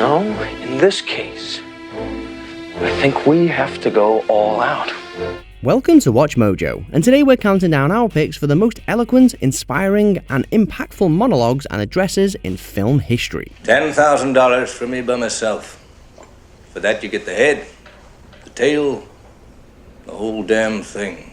No, in this case, I think we have to go all out. Welcome to Watch Mojo, and today we're counting down our picks for the most eloquent, inspiring, and impactful monologues and addresses in film history. $10,000 for me by myself. For that you get the head, the tail, the whole damn thing.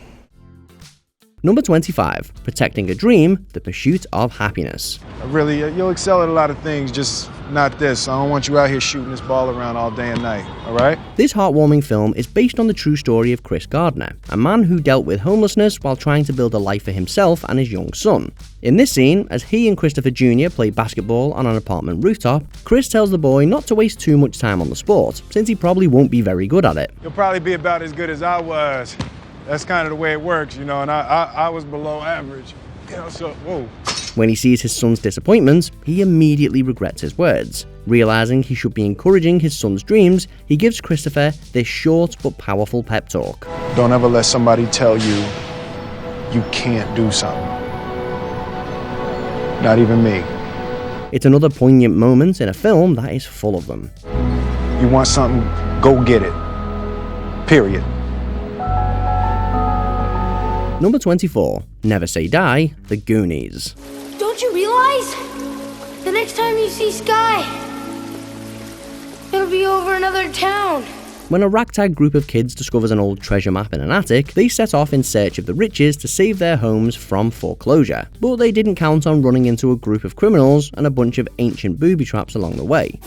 Number 25, Protecting a Dream, The Pursuit of Happiness. Really, you'll excel at a lot of things, just not this. I don't want you out here shooting this ball around all day and night, all right? This heartwarming film is based on the true story of Chris Gardner, a man who dealt with homelessness while trying to build a life for himself and his young son. In this scene, as he and Christopher Jr. play basketball on an apartment rooftop, Chris tells the boy not to waste too much time on the sport, since he probably won't be very good at it. You'll probably be about as good as I was. That's kind of the way it works, you know, and I was below average, you know, so, whoa. When he sees his son's disappointment, he immediately regrets his words. Realizing he should be encouraging his son's dreams, he gives Christopher this short but powerful pep talk. Don't ever let somebody tell you you can't do something. Not even me. It's another poignant moment in a film that is full of them. You want something, go get it. Period. Number 24, Never Say Die, The Goonies. Don't you realize? The next time you see Sky, it'll be over another town. When a ragtag group of kids discovers an old treasure map in an attic, they set off in search of the riches to save their homes from foreclosure. But they didn't count on running into a group of criminals and a bunch of ancient booby traps along the way.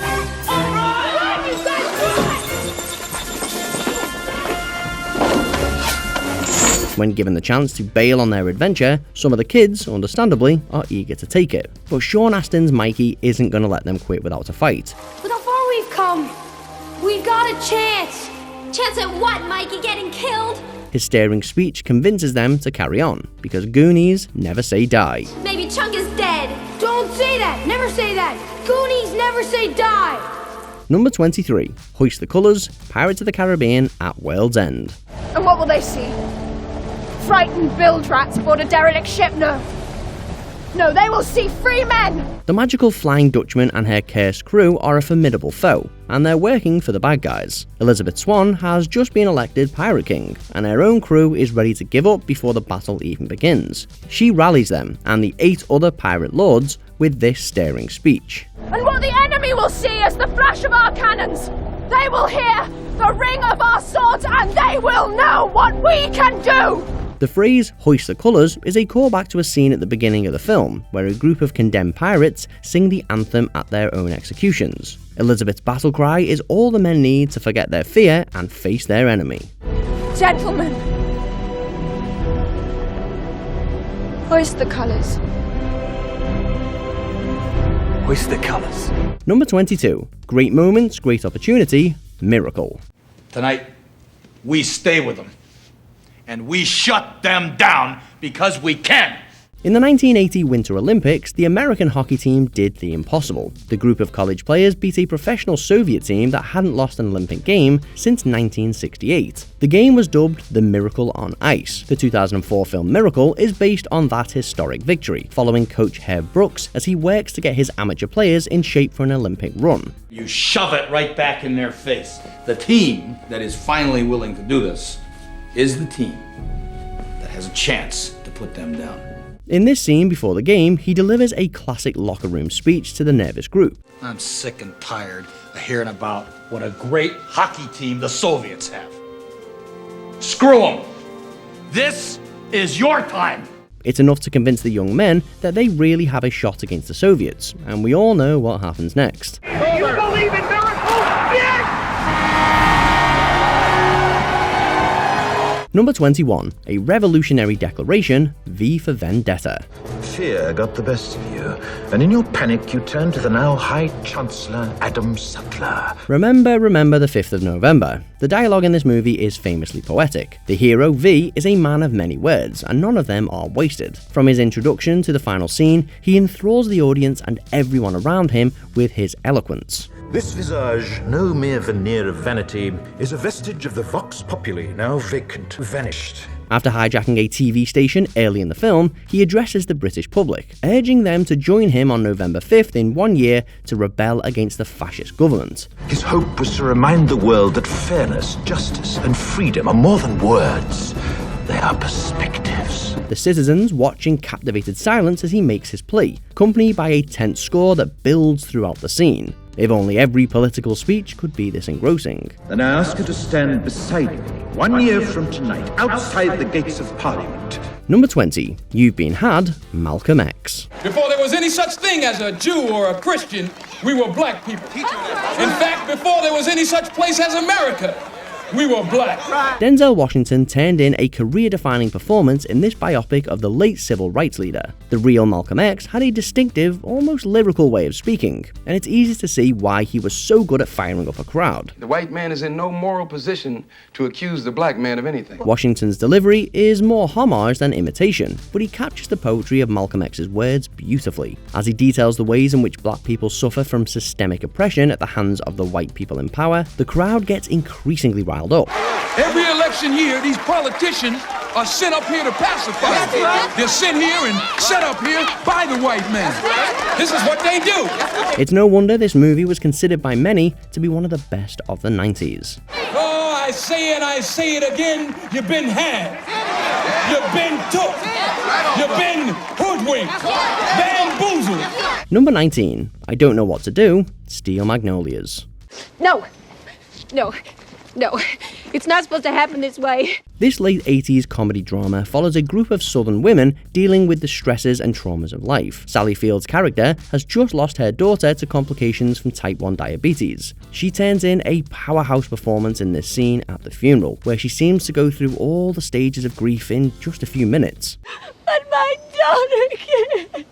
When given the chance to bail on their adventure, some of the kids, understandably, are eager to take it. But Sean Astin's Mikey isn't going to let them quit without a fight. Look how far we've come. We've got a chance. Chance at what, Mikey? Getting killed? His stirring speech convinces them to carry on, because Goonies never say die. Maybe Chunk is dead. Don't say that. Never say that. Goonies never say die. Number 23, Hoist the Colours, Pirates of the Caribbean at World's End. And what will they see? Frightened bilge rats aboard a derelict ship? No, they will see free men! The magical Flying Dutchman and her cursed crew are a formidable foe, and they're working for the bad guys. Elizabeth Swann has just been elected Pirate King, and her own crew is ready to give up before the battle even begins. She rallies them, and the 8 other pirate lords, with this stirring speech. And what the enemy will see is the flash of our cannons! They will hear the ring of our swords, and they will know what we can do! The phrase "hoist the colours" is a callback to a scene at the beginning of the film, where a group of condemned pirates sing the anthem at their own executions. Elizabeth's battle cry is all the men need to forget their fear and face their enemy. Gentlemen, hoist the colours. Hoist the colours. Number 22, Great Moments, Great Opportunity, Miracle. Tonight, we stay with them. And we shut them down because we can. In the 1980 Winter Olympics, the American hockey team did the impossible. The group of college players beat a professional Soviet team that hadn't lost an Olympic game since 1968. The game was dubbed the Miracle on Ice. The 2004 film Miracle is based on that historic victory, following coach Herb Brooks as he works to get his amateur players in shape for an Olympic run. You shove it right back in their face. The team that is finally willing to do this is the team that has a chance to put them down. In this scene before the game, he delivers a classic locker room speech to the nervous group. I'm sick and tired of hearing about what a great hockey team the Soviets have. Screw them! This is your time! It's enough to convince the young men that they really have a shot against the Soviets, and we all know what happens next. You believe in miracles? Yes! Number 21, a revolutionary declaration, V for Vendetta. Fear got the best of you, and in your panic you turned to the now High Chancellor Adam Sutler. Remember the 5th of November. The dialogue in this movie is famously poetic. The hero, V, is a man of many words, and none of them are wasted. From his introduction to the final scene, he enthralls the audience and everyone around him with his eloquence. This visage, no mere veneer of vanity, is a vestige of the vox populi, now vacant, vanished. After hijacking a TV station early in the film, he addresses the British public, urging them to join him on November 5th in 1 year to rebel against the fascist government. His hope was to remind the world that fairness, justice, and freedom are more than words. They are perspectives. The citizens watch in captivated silence as he makes his plea, accompanied by a tense score that builds throughout the scene. If only every political speech could be this engrossing. Then I ask you to stand beside me 1 year from tonight, outside the gates of Parliament. Number 20. You've Been Had, Malcolm X. Before there was any such thing as a Jew or a Christian, we were black people. In fact, before there was any such place as America, we were black. Denzel Washington turned in a career-defining performance in this biopic of the late civil rights leader. The real Malcolm X had a distinctive, almost lyrical way of speaking, and it's easy to see why he was so good at firing up a crowd. The white man is in no moral position to accuse the black man of anything. Washington's delivery is more homage than imitation, but he captures the poetry of Malcolm X's words beautifully. As he details the ways in which black people suffer from systemic oppression at the hands of the white people in power, the crowd gets increasingly riled up. Every election year, these politicians are sent up here to pacify us. They're sent here and set up here by the white man. This is what they do. It's no wonder this movie was considered by many to be one of the best of the 90s. Oh, I say it again, you've been had. You've been took. You've been hoodwinked. Bamboozled. Number 19. I Don't Know What to Do, Steel Magnolias. No. No, it's not supposed to happen this way. This late 80s comedy drama follows a group of Southern women dealing with the stresses and traumas of life. Sally Field's character has just lost her daughter to complications from type 1 diabetes. She turns in a powerhouse performance in this scene at the funeral, where she seems to go through all the stages of grief in just a few minutes. But my daughter can't.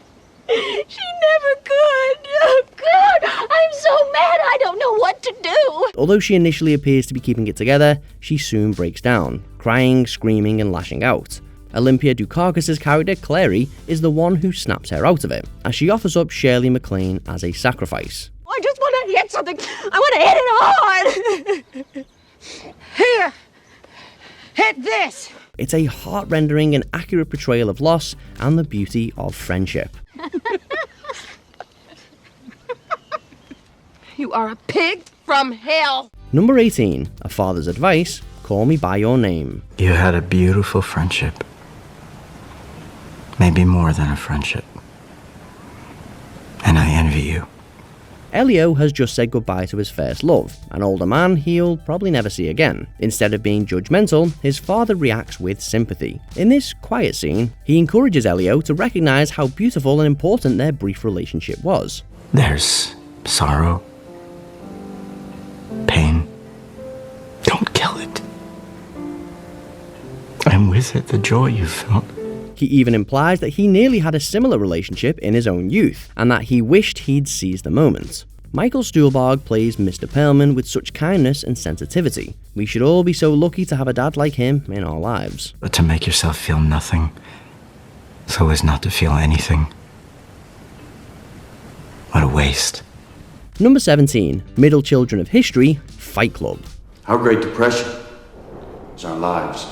She never could. Oh, God, I'm so mad I don't know what to do. Although she initially appears to be keeping it together, she soon breaks down, crying, screaming, and lashing out. Olympia Dukakis' character, Clary, is the one who snaps her out of it, as she offers up Shirley MacLaine as a sacrifice. I just want to hit something. I want to hit it hard. Here. Hit this. It's a heart-rending and accurate portrayal of loss and the beauty of friendship. You are a pig from hell. Number 18. A Father's Advice, Call Me By Your Name. You had a beautiful friendship. Maybe more than a friendship. And I envy you. Elio has just said goodbye to his first love, an older man he'll probably never see again. Instead of being judgmental, his father reacts with sympathy. In this quiet scene, he encourages Elio to recognize how beautiful and important their brief relationship was. There's sorrow, pain. Don't kill it. And with it, the joy you felt. He even implies that he nearly had a similar relationship in his own youth, and that he wished he'd seized the moment. Michael Stuhlbarg plays Mr. Perlman with such kindness and sensitivity. We should all be so lucky to have a dad like him in our lives. But to make yourself feel nothing, so as not to feel anything. What a waste. Number 17. Middle children of history, Fight Club. Our Great Depression is our lives.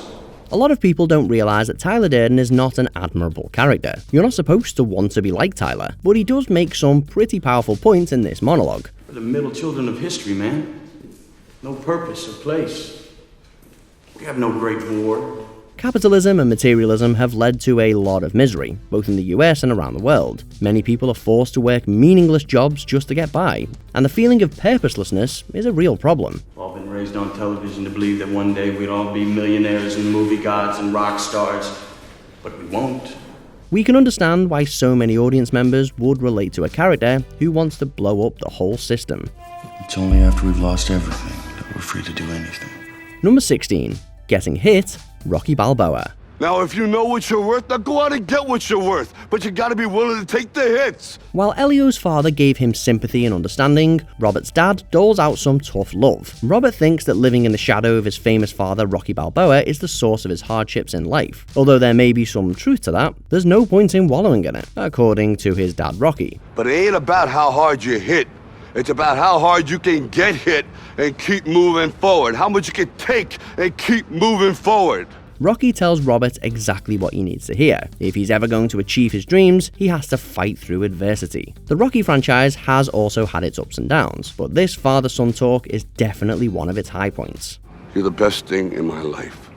A lot of people don't realise that Tyler Durden is not an admirable character. You're not supposed to want to be like Tyler, but he does make some pretty powerful points in this monologue. We're the middle children of history, man. No purpose or place. We have no great war. Capitalism and materialism have led to a lot of misery, both in the US and around the world. Many people are forced to work meaningless jobs just to get by, and the feeling of purposelessness is a real problem. We've all been raised on television to believe that one day we'd all be millionaires and movie gods and rock stars, but we won't. We can understand why so many audience members would relate to a character who wants to blow up the whole system. It's only after we've lost everything that we're free to do anything. Number 16. Getting Hit, Rocky Balboa. Now, if you know what you're worth, now go out and get what you're worth. But you gotta be willing to take the hits. While Elio's father gave him sympathy and understanding, Robert's dad doles out some tough love. Robert thinks that living in the shadow of his famous father, Rocky Balboa, is the source of his hardships in life. Although there may be some truth to that, there's no point in wallowing in it, according to his dad, Rocky. But it ain't about how hard you hit. It's about how hard you can get hit and keep moving forward. How much you can take and keep moving forward. Rocky tells Robert exactly what he needs to hear. If he's ever going to achieve his dreams, he has to fight through adversity. The Rocky franchise has also had its ups and downs, but this father-son talk is definitely one of its high points. You're the best thing in my life.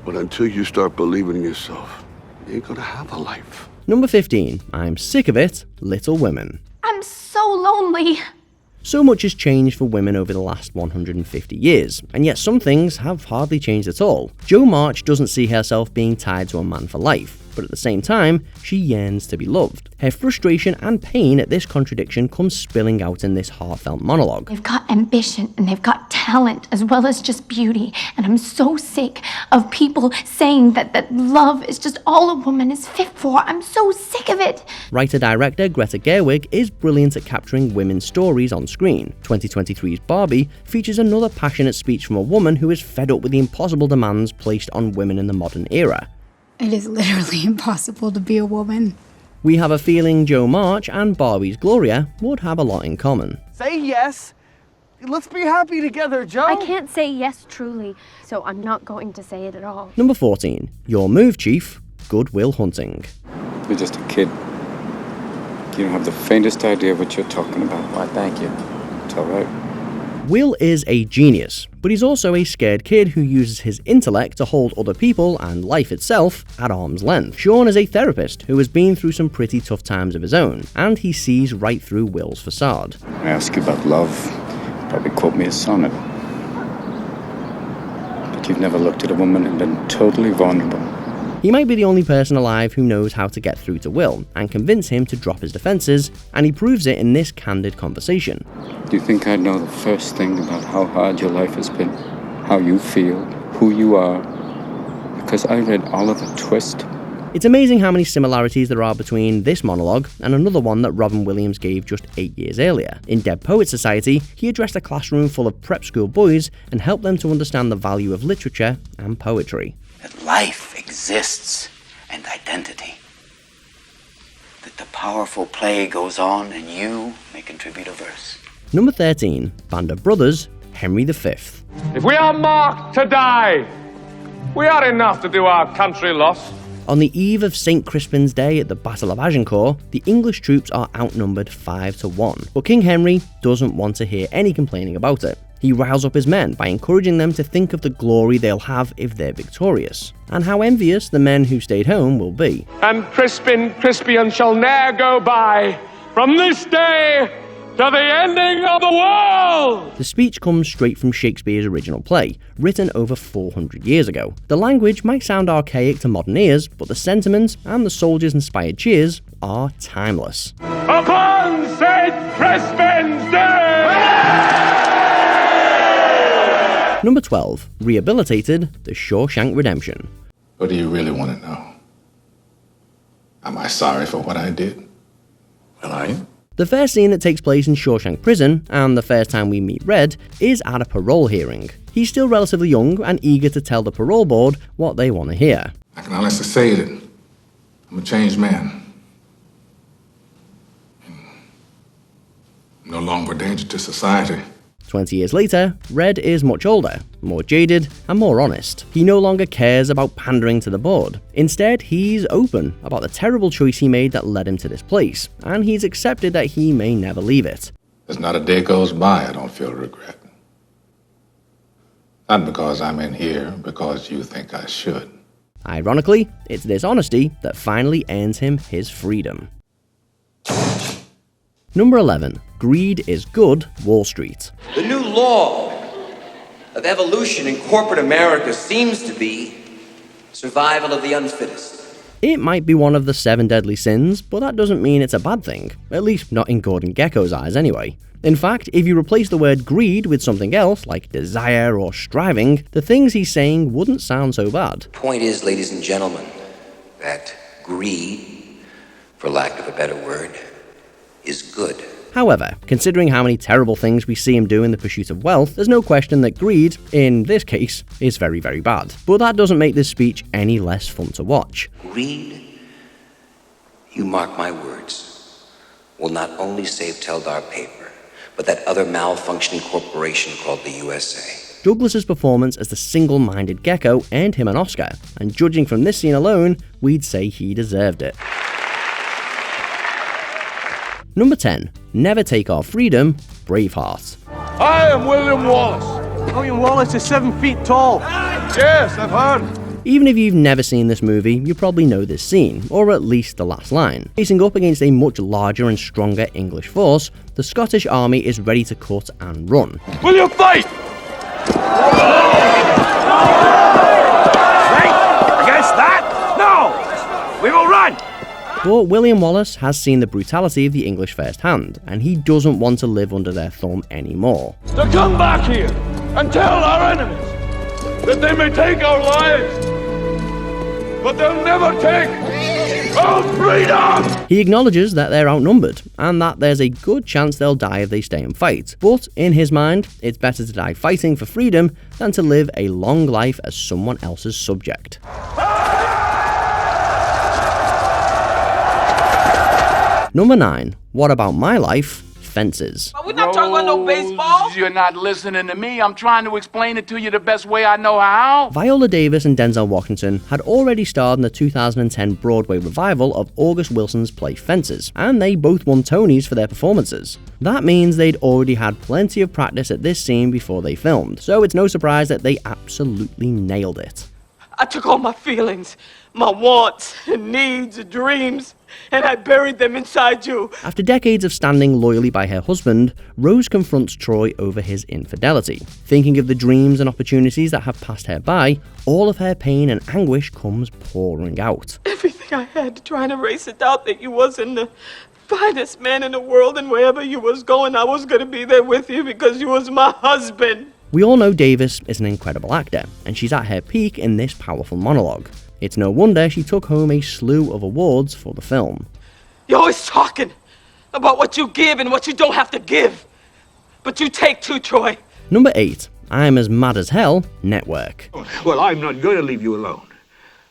But until you start believing in yourself, you ain't gonna have a life. Number 15. I'm sick of it, Little Women. I'm so lonely. So much has changed for women over the last 150 years, and yet some things have hardly changed at all. Jo March doesn't see herself being tied to a man for life, but at the same time, she yearns to be loved. Her frustration and pain at this contradiction comes spilling out in this heartfelt monologue. They've got ambition and they've got talent as well as just beauty, and I'm so sick of people saying that love is just all a woman is fit for. I'm so sick of it. Writer-director Greta Gerwig is brilliant at capturing women's stories on screen. 2023's Barbie features another passionate speech from a woman who is fed up with the impossible demands placed on women in the modern era. It is literally impossible to be a woman. We have a feeling Jo March and Barbie's Gloria would have a lot in common. Say yes. Let's be happy together, Jo. I can't say yes truly, so I'm not going to say it at all. Number 14. Your move, Chief. Good Will Hunting. You're just a kid. You don't have the faintest idea what you're talking about. Why, thank you. It's all right. Will is a genius, but he's also a scared kid who uses his intellect to hold other people and life itself at arm's length. Sean is a therapist who has been through some pretty tough times of his own, and he sees right through Will's facade. I ask you about love, you probably quote me a sonnet. But you've never looked at a woman and been totally vulnerable. He might be the only person alive who knows how to get through to Will and convince him to drop his defenses, and he proves it in this candid conversation. Do you think I'd know the first thing about how hard your life has been? How you feel? Who you are? Because I read Oliver Twist. It's amazing how many similarities there are between this monologue and another one that Robin Williams gave just 8 years earlier. In Dead Poets Society, he addressed a classroom full of prep school boys and helped them to understand the value of literature and poetry. That life exists and identity. That the powerful play goes on and you may contribute a verse. Number 13. Band of Brothers, Henry V. If we are marked to die, we are enough to do our country loss. On the eve of St. Crispin's Day at the Battle of Agincourt, the English troops are outnumbered 5-1, but King Henry doesn't want to hear any complaining about it. He riles up his men by encouraging them to think of the glory they'll have if they're victorious, and how envious the men who stayed home will be. And Crispian shall ne'er go by from this day to the ending of the world! The speech comes straight from Shakespeare's original play, written over 400 years ago. The language might sound archaic to modern ears, but the sentiments and the soldiers-inspired cheers are timeless. Upon St. Crispin's Day! Number 12. Rehabilitated, The Shawshank Redemption. What do you really want to know? Am I sorry for what I did? Well, I am. The first scene that takes place in Shawshank Prison, and the first time we meet Red, is at a parole hearing. He's still relatively young and eager to tell the parole board what they want to hear. I can honestly say that I'm a changed man. I'm no longer a danger to society. 20 years later, Red is much older, more jaded, and more honest. He no longer cares about pandering to the board. Instead, he's open about the terrible choice he made that led him to this place, and he's accepted that he may never leave it. There's not a day goes by I don't feel regret. Not because I'm in here, because you think I should. Ironically, it's this honesty that finally earns him his freedom. Number 11. Greed is Good, Wall Street. The new law of evolution in corporate America seems to be survival of the unfittest. It might be one of the 7 deadly sins, but that doesn't mean it's a bad thing. At least not in Gordon Gekko's eyes anyway. In fact, if you replace the word greed with something else, like desire or striving, the things he's saying wouldn't sound so bad. The point is, ladies and gentlemen, that greed, for lack of a better word, is good. However, considering how many terrible things we see him do in the pursuit of wealth, there's no question that greed, in this case, is very, very bad. But that doesn't make this speech any less fun to watch. Greed, you mark my words, will not only save Teldar paper, but that other malfunctioning corporation called the USA. Douglas's performance as the single-minded gecko earned him an Oscar, and judging from this scene alone, we'd say he deserved it. Number 10. Never Take Our Freedom, Braveheart. I am William Wallace. William Wallace is 7 feet tall. Yes, I've heard. Even if you've never seen this movie, you probably know this scene, or at least the last line. Facing up against a much larger and stronger English force, the Scottish army is ready to cut and run. Will you fight? Against that? No! We will run! But William Wallace has seen the brutality of the English firsthand, and he doesn't want to live under their thumb anymore. To come back here and tell our enemies that they may take our lives, but they'll never take our freedom! He acknowledges that they're outnumbered, and that there's a good chance they'll die if they stay and fight. But in his mind, it's better to die fighting for freedom than to live a long life as someone else's subject. Number 9. What About My Life? Fences. We're not talking about no baseball. You're not listening to me. I'm trying to explain it to you the best way I know how. Viola Davis and Denzel Washington had already starred in the 2010 Broadway revival of August Wilson's play Fences, and they both won Tonys for their performances. That means they'd already had plenty of practice at this scene before they filmed, so it's no surprise that they absolutely nailed it. I took all my feelings, my wants and needs and dreams, and I buried them inside you. After decades of standing loyally by her husband, Rose confronts Troy over his infidelity. Thinking of the dreams and opportunities that have passed her by, all of her pain and anguish comes pouring out. Everything I had to try and erase the doubt that you wasn't the finest man in the world, and wherever you was going, I was going to be there with you because you was my husband. We all know Davis is an incredible actor, and she's at her peak in this powerful monologue. It's no wonder she took home a slew of awards for the film. You're always talking about what you give and what you don't have to give, but you take too, Troy. Number 8. I'm As Mad as Hell, Network. Well, I'm not going to leave you alone.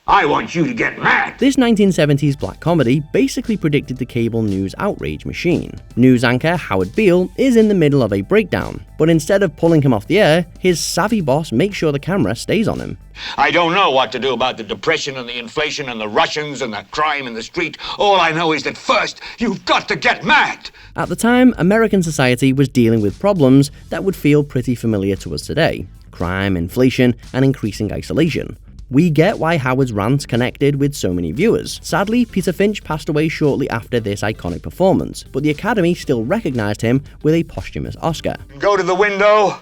I want you to get mad. This 1970s black comedy basically predicted the cable news outrage machine. News anchor Howard Beale is in the middle of a breakdown, but instead of pulling him off the air, his savvy boss makes sure the camera stays on him. I don't know what to do about the depression and the inflation and the Russians and the crime in the street. All I know is that first, you've got to get mad. At the time, American society was dealing with problems that would feel pretty familiar to us today. Crime, inflation, and increasing isolation. We get why Howard's rant connected with so many viewers. Sadly, Peter Finch passed away shortly after this iconic performance, but the Academy still recognized him with a posthumous Oscar. Go to the window,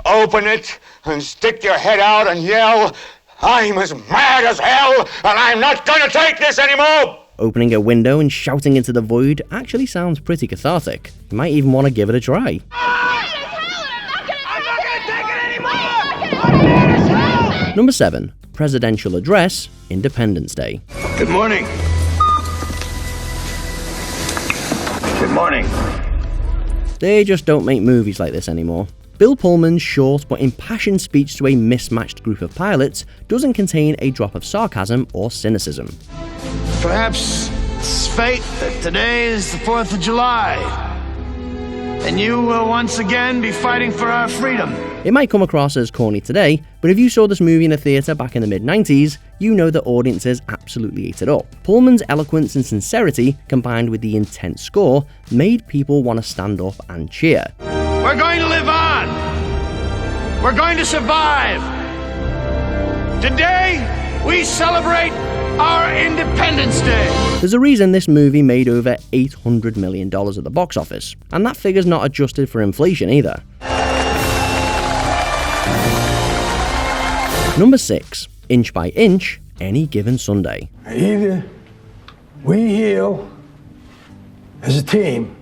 open it, and stick your head out and yell, I'm as mad as hell, and I'm not going to take this anymore! Opening a window and shouting into the void actually sounds pretty cathartic. You might even want to give it a try. Number 7. Presidential Address, Independence Day. Good morning. Good morning. They just don't make movies like this anymore. Bill Pullman's short but impassioned speech to a mismatched group of pilots doesn't contain a drop of sarcasm or cynicism. Perhaps it's fate that today is the 4th of July, and you will once again be fighting for our freedom. It might come across as corny today, but if you saw this movie in a theatre back in the mid-90s, you know that audiences absolutely ate it up. Pullman's eloquence and sincerity, combined with the intense score, made people want to stand up and cheer. We're going to live on. We're going to survive. Today, we celebrate our Independence Day. There's a reason this movie made over $800 million at the box office, and that figure's not adjusted for inflation either. Number 6. Inch by Inch, Any Given Sunday. Either we heal as a team,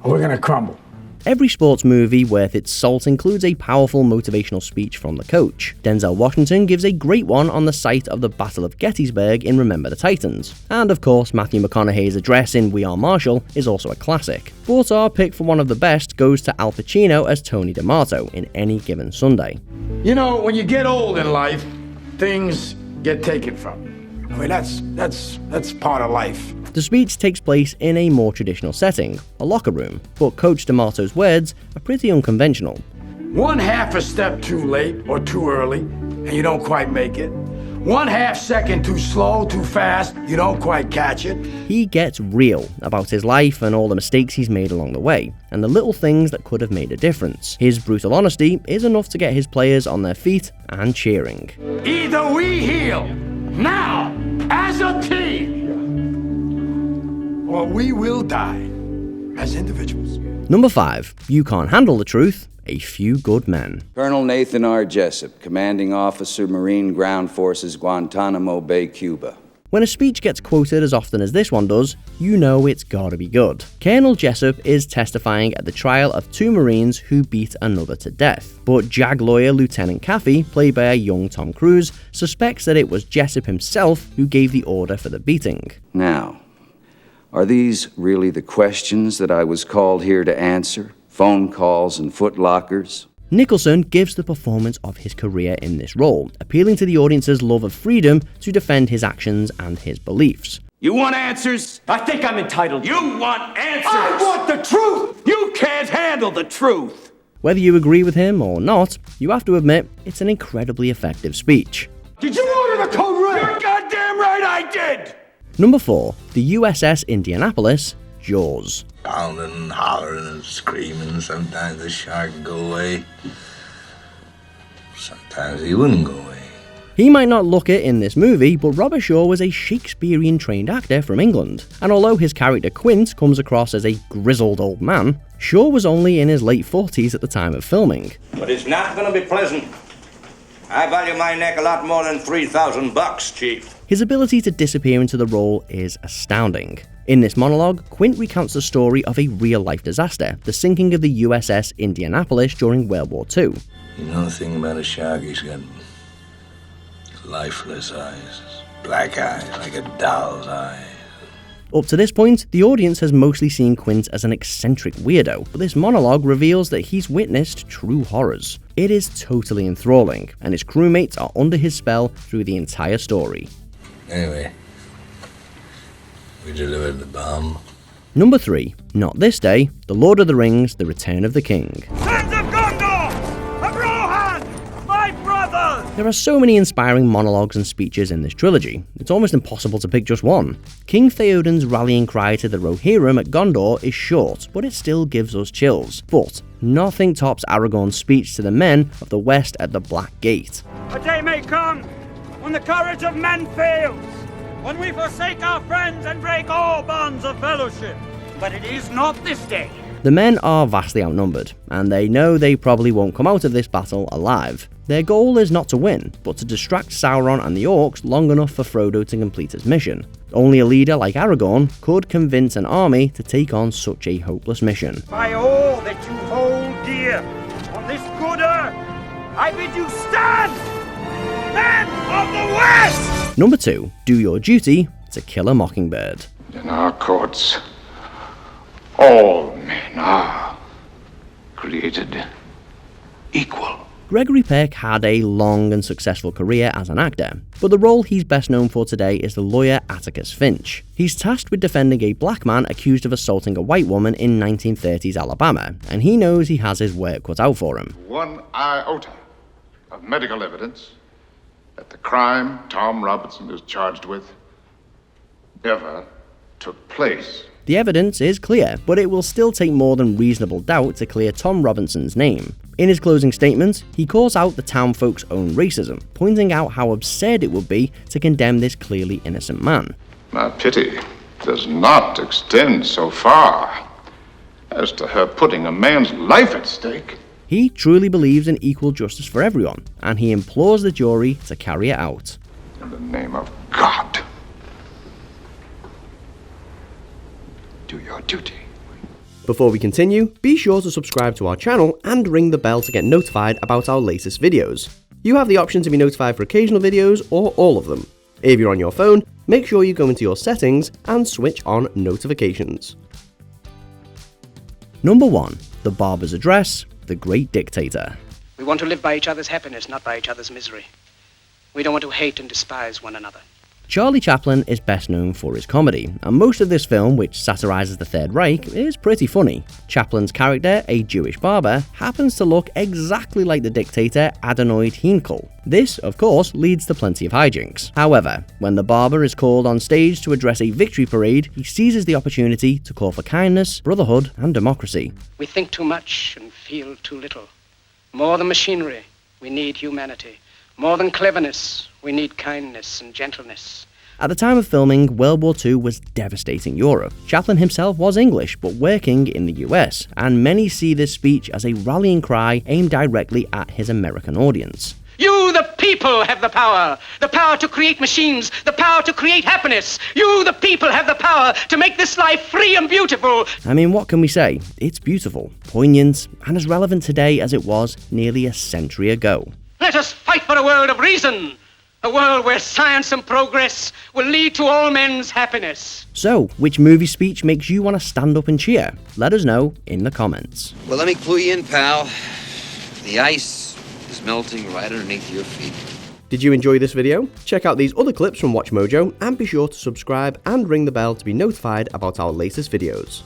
or we're gonna crumble. Every sports movie worth its salt includes a powerful motivational speech from the coach. Denzel Washington gives a great one on the site of the Battle of Gettysburg in Remember the Titans. And of course, Matthew McConaughey's address in We Are Marshall is also a classic. But our pick for one of the best goes to Al Pacino as Tony D'Amato in Any Given Sunday. You know, when you get old in life, things get taken from you. I mean, that's part of life. The speech takes place in a more traditional setting, a locker room, but Coach D'Amato's words are pretty unconventional. one half a step too late or too early, and you don't quite make it. 1/2 second too slow, too fast, you don't quite catch it. He gets real about his life and all the mistakes he's made along the way, and the little things that could have made a difference. His brutal honesty is enough to get his players on their feet and cheering. Either we heal, now, as a team, or we will die as individuals. Number 5. You can't handle the truth. A Few Good Men. Colonel Nathan R. Jessup, Commanding Officer, Marine Ground Forces, Guantanamo Bay, Cuba. When a speech gets quoted as often as this one does, you know it's gotta be good. Colonel Jessup is testifying at the trial of 2 Marines who beat another to death. But JAG lawyer Lieutenant Caffey, played by a young Tom Cruise, suspects that it was Jessup himself who gave the order for the beating. Now, are these really the questions that I was called here to answer? Phone calls and footlockers? Nicholson gives the performance of his career in this role, appealing to the audience's love of freedom to defend his actions and his beliefs. You want answers? I think I'm entitled. You want answers? I want the truth! You can't handle the truth! Whether you agree with him or not, you have to admit it's an incredibly effective speech. Did you order the code red? You're goddamn right I did! Number 4. The USS Indianapolis, Jaws. Pounding and hollering and screaming. Sometimes the shark would go away. Sometimes he wouldn't go away. He might not look it in this movie, but Robert Shaw was a Shakespearean-trained actor from England. And although his character Quint comes across as a grizzled old man, Shaw was only in his late 40s at the time of filming. But it's not gonna be pleasant. I value my neck a lot more than $3,000, Chief. His ability to disappear into the role is astounding. In this monologue, Quint recounts the story of a real-life disaster, the sinking of the USS Indianapolis during World War II. You know the thing about a shark? He's got lifeless eyes, black eyes, like a doll's eye. Up to this point, the audience has mostly seen Quint as an eccentric weirdo, but this monologue reveals that he's witnessed true horrors. It is totally enthralling, and his crewmates are under his spell through the entire story. Anyway, we delivered the bomb. Number 3. Not this day, The Lord of the Rings, The Return of the King. Sons of Gondor! Of Rohan! My brothers! There are so many inspiring monologues and speeches in this trilogy, it's almost impossible to pick just one. King Theoden's rallying cry to the Rohirrim at Gondor is short, but it still gives us chills. But nothing tops Aragorn's speech to the men of the West at the Black Gate. A day may come when the courage of men fails, when we forsake our friends and break all bonds of fellowship. But it is not this day. The men are vastly outnumbered, and they know they probably won't come out of this battle alive. Their goal is not to win, but to distract Sauron and the Orcs long enough for Frodo to complete his mission. Only a leader like Aragorn could convince an army to take on such a hopeless mission. By all that you hold dear on this good earth, I bid you stand! Men of the West! Number 2. Do Your Duty to Kill a Mockingbird. In our courts, all men are created equal. Gregory Peck had a long and successful career as an actor, but the role he's best known for today is the lawyer Atticus Finch. He's tasked with defending a black man accused of assaulting a white woman in 1930s Alabama, and he knows he has his work cut out for him. One iota of medical evidence that the crime Tom Robinson is charged with ever took place. The evidence is clear, but it will still take more than reasonable doubt to clear Tom Robinson's name. In his closing statement, he calls out the townfolk's own racism, pointing out how absurd it would be to condemn this clearly innocent man. My pity does not extend so far as to her putting a man's life at stake. He truly believes in equal justice for everyone, and he implores the jury to carry it out. In the name of God, do your duty. Before we continue, be sure to subscribe to our channel and ring the bell to get notified about our latest videos. You have the option to be notified for occasional videos or all of them. If you're on your phone, make sure you go into your settings and switch on notifications. Number 1. The Barber's Address, The Great Dictator. We want to live by each other's happiness, not by each other's misery. We don't want to hate and despise one another. Charlie Chaplin is best known for his comedy, and most of this film, which satirizes the Third Reich, is pretty funny. Chaplin's character, a Jewish barber, happens to look exactly like the dictator Adonai Heinkel. This, of course, leads to plenty of hijinks. However, when the barber is called on stage to address a victory parade, he seizes the opportunity to call for kindness, brotherhood, and democracy. We think too much and feel too little. More than machinery, we need humanity. More than cleverness, we need kindness and gentleness. At the time of filming, World War II was devastating Europe. Chaplin himself was English, but working in the US, and many see this speech as a rallying cry aimed directly at his American audience. You, the people, have the power to create machines, the power to create happiness. You, the people, have the power to make this life free and beautiful. I mean, what can we say? It's beautiful, poignant, and as relevant today as it was nearly a century ago. Let us fight for a world of reason, a world where science and progress will lead to all men's happiness. So, which movie speech makes you want to stand up and cheer? Let us know in the comments. Well, let me clue you in, pal. The ice is melting right underneath your feet. Did you enjoy this video? Check out these other clips from WatchMojo and be sure to subscribe and ring the bell to be notified about our latest videos.